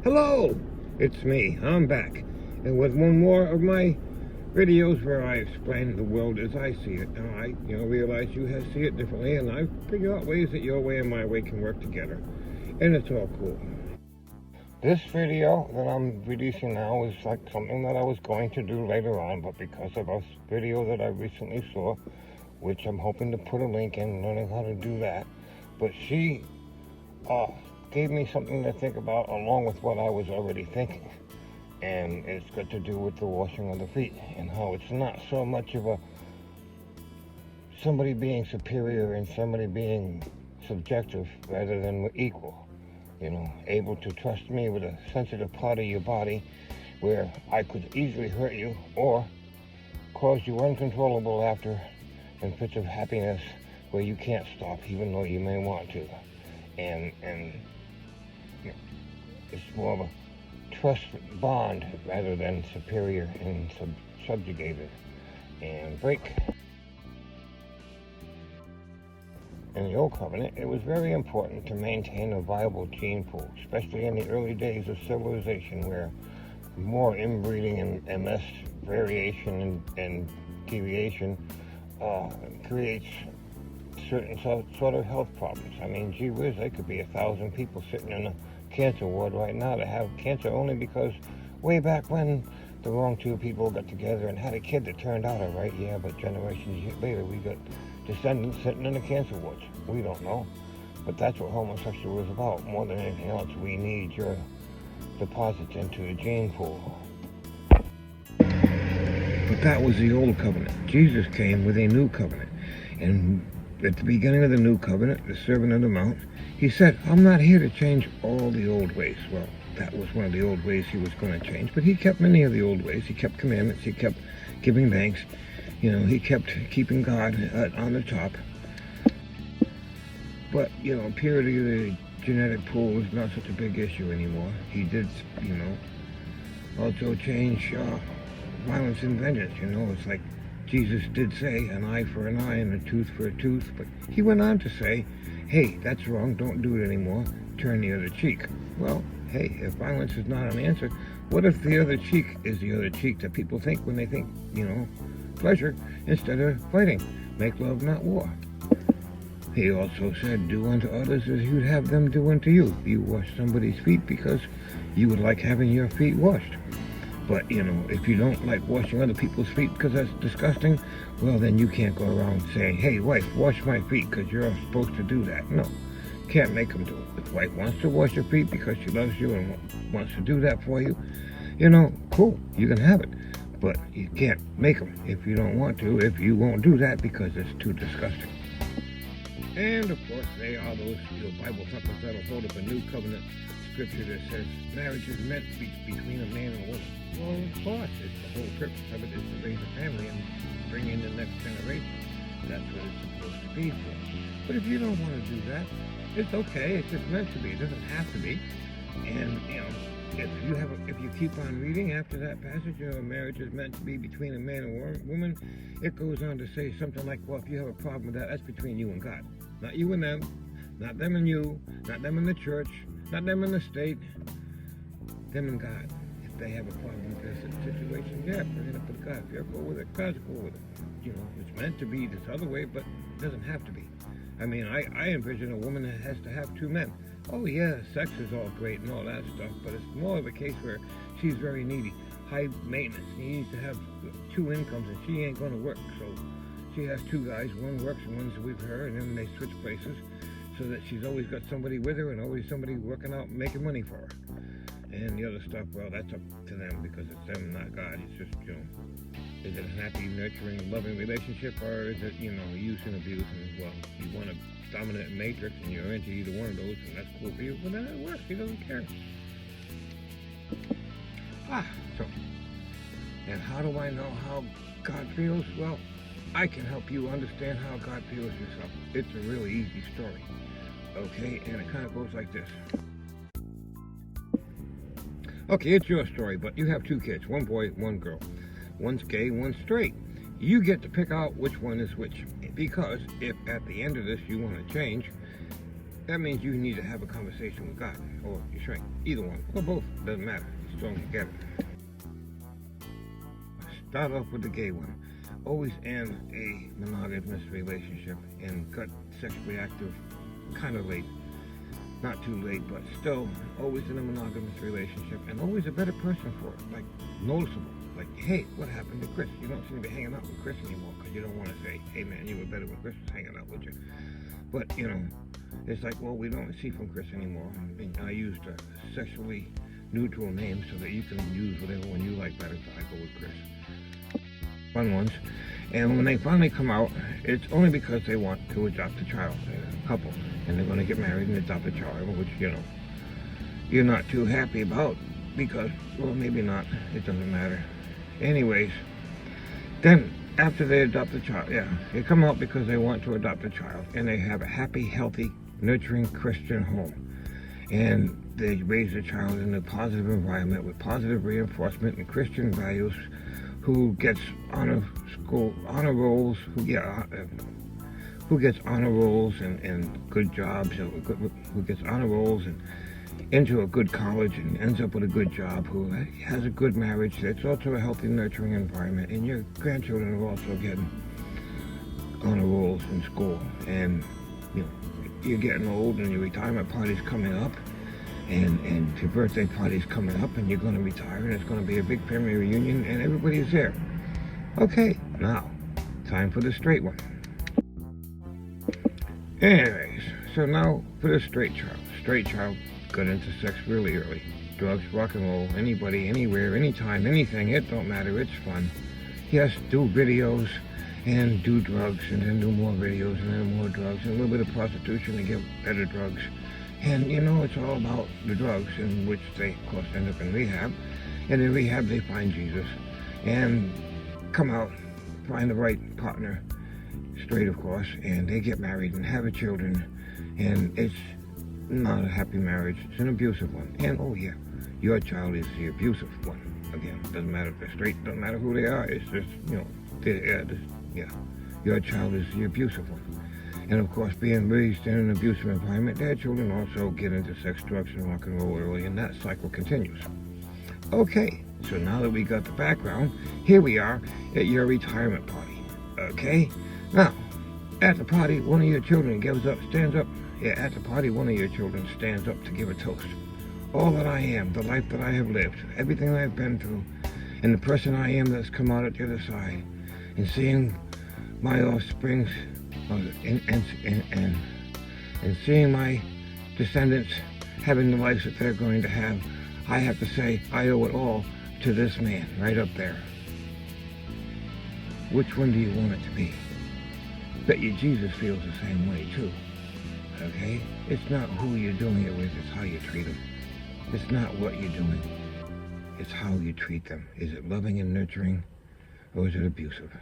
Hello, it's me. I'm back, and with one more of my videos where I explain the world as I see it. And I, realize you see it differently, and I figure out ways that your way and my way can work together, and it's all cool. This video that I'm releasing now is like something that I was going to do later on, but because of a video that I recently saw, which I'm hoping to put a link in, learning how to do that, but she gave me something to think about along with what I was already thinking. And it's got to do with the washing of the feet and how it's not so much of somebody being superior and somebody being subjective rather than equal. Able to trust me with a sensitive part of your body where I could easily hurt you or cause you uncontrollable laughter and fits of happiness where you can't stop even though you may want to. And it's more of a trust bond rather than superior and subjugated. And break. In the Old Covenant, it was very important to maintain a viable gene pool, especially in the early days of civilization where more inbreeding and less variation and deviation creates certain sort of health problems. I mean, gee whiz, there could be 1,000 people sitting in a cancer ward right now that have cancer only because way back when the wrong two people got together and had a kid that turned out all right. Yeah, but generations later we got descendants sitting in the cancer wards. We don't know. But that's what homosexuality is about. More than anything else, we need your deposits into the gene pool. But that was the old covenant. Jesus came with a new covenant. And at the beginning of the new covenant, the Sermon on the Mount, he said, I'm not here to change all the old ways. Well, that was one of the old ways he was going to change, but he kept many of the old ways. He kept commandments, he kept giving thanks, he kept keeping God on the top. But, purity of the genetic pool is not such a big issue anymore. He did, also change violence and vengeance. It's like Jesus did say an eye for an eye and a tooth for a tooth, but he went on to say, hey, that's wrong, don't do it anymore, turn the other cheek. Well, hey, if violence is not an answer, what if the other cheek is the other cheek that people think when they think, pleasure instead of fighting? Make love, not war. He also said, do unto others as you'd have them do unto you. You wash somebody's feet because you would like having your feet washed. But, if you don't like washing other people's feet because that's disgusting, well, then you can't go around saying, hey, wife, wash my feet because you're supposed to do that. No, can't make them do it. If wife wants to wash your feet because she loves you and wants to do that for you, cool, you can have it. But you can't make them if you don't want to, if you won't do that because it's too disgusting. And, of course, they are those Bible thumpers that'll hold up a new covenant scripture that says marriage is meant to be between a man and a woman. Well, of course, it's the whole purpose of it is to raise a family and bring in the next generation. That's what it's supposed to be for. But if you don't want to do that, it's okay. It's just meant to be. It doesn't have to be. And, if you keep on reading after that passage, marriage is meant to be between a man and a woman, it goes on to say something like, well, if you have a problem with that, that's between you and God. Not you and them, not them and you, not them and the church, not them and the state, them and God. If they have a problem with this situation, yeah, bring it up with God. If you're cool with it, God's cool with it. It's meant to be this other way, but it doesn't have to be. I mean, I envision a woman that has to have two men. Oh yeah, sex is all great and all that stuff, but it's more of a case where she's very needy, high maintenance. She needs to have two incomes and she ain't going to work. So she has two guys, one works and one's with her, and then they switch places so that she's always got somebody with her and always somebody working out and making money for her. And the other stuff, well, that's up to them because it's them, not God. It's just, is it a happy, nurturing, loving relationship, or is it, use and abuse? And, well, you want a dominant matrix and you're into either one of those, and that's cool for you, well, then it works. He doesn't care. So, and how do I know how God feels? Well, I can help you understand how God feels yourself. It's a really easy story. Okay, and it kind of goes like this. Okay, it's your story, but you have two kids, one boy, one girl. One's gay, one's straight. You get to pick out which one is which. Because if at the end of this you want to change, that means you need to have a conversation with God, or your shrink, either one, or both, doesn't matter, as long as you get it. Start off with the gay one. Always end a monogamous relationship and got sexually active kind of late. Not too late, but still always in a monogamous relationship and always a better person for it, like noticeable. Like, hey, what happened to Chris? You don't seem to be hanging out with Chris anymore because you don't want to say, hey man, you were better when Chris was hanging out with you. But, you know, it's like, well, we don't see from Chris anymore. I mean, I used a sexually neutral name so that you can use whatever one you like better, so I go with Chris. Fun ones. And when they finally come out, it's only because they want to adopt a child, a couple, and they're going to get married and adopt a child, which, you know, you're not too happy about because, well, maybe not, it doesn't matter. Anyways, then after they adopt a child, they come out because they want to adopt a child, and they have a happy, healthy, nurturing Christian home. And they raise the child in a positive environment with positive reinforcement and Christian values, who gets honor rolls, who gets honor rolls and good jobs, who gets honor rolls and into a good college and ends up with a good job, who has a good marriage. It's also a healthy, nurturing environment, and your grandchildren are also getting honor rolls in school. And you know, you're getting old, and your retirement party's coming up, and your birthday party's coming up, and you're going to retire, and it's going to be a big family reunion, and everybody's there. Okay, now, time for the straight one. Anyways, so now for the straight child. Straight child got into sex really early. Drugs, rock and roll, anybody, anywhere, anytime, anything, it don't matter, it's fun. Yes, do videos, and do drugs, and then do more videos, and then more drugs, and a little bit of prostitution to get better drugs. And, you know, it's all about the drugs, in which they, of course, end up in rehab. And in rehab, they find Jesus and come out, find the right partner, straight, of course, and they get married and have children. And it's not a happy marriage. It's an abusive one. And, oh, yeah, your child is the abusive one. Again, doesn't matter if they're straight, doesn't matter who they are. It's just, you know, your child is the abusive one. And of course, being raised in an abusive environment, their children also get into sex, drugs, and rock and roll early, and that cycle continues. Okay, so now that we got the background, here we are at your retirement party. Okay? Now, at the party, one of your children stands up. Yeah, at the party, one of your children stands up to give a toast. All that I am, the life that I have lived, everything I've been through, and the person I am that's come out at the other side, and seeing my offsprings, and seeing my descendants having the lives that they're going to have, I have to say I owe it all to this man right up there. Which one do you want it to be? Bet you Jesus feels the same way too. Okay? It's not who you're doing it with, it's how you treat them. It's not what you're doing, it's how you treat them. Is it loving and nurturing, or is it abusive?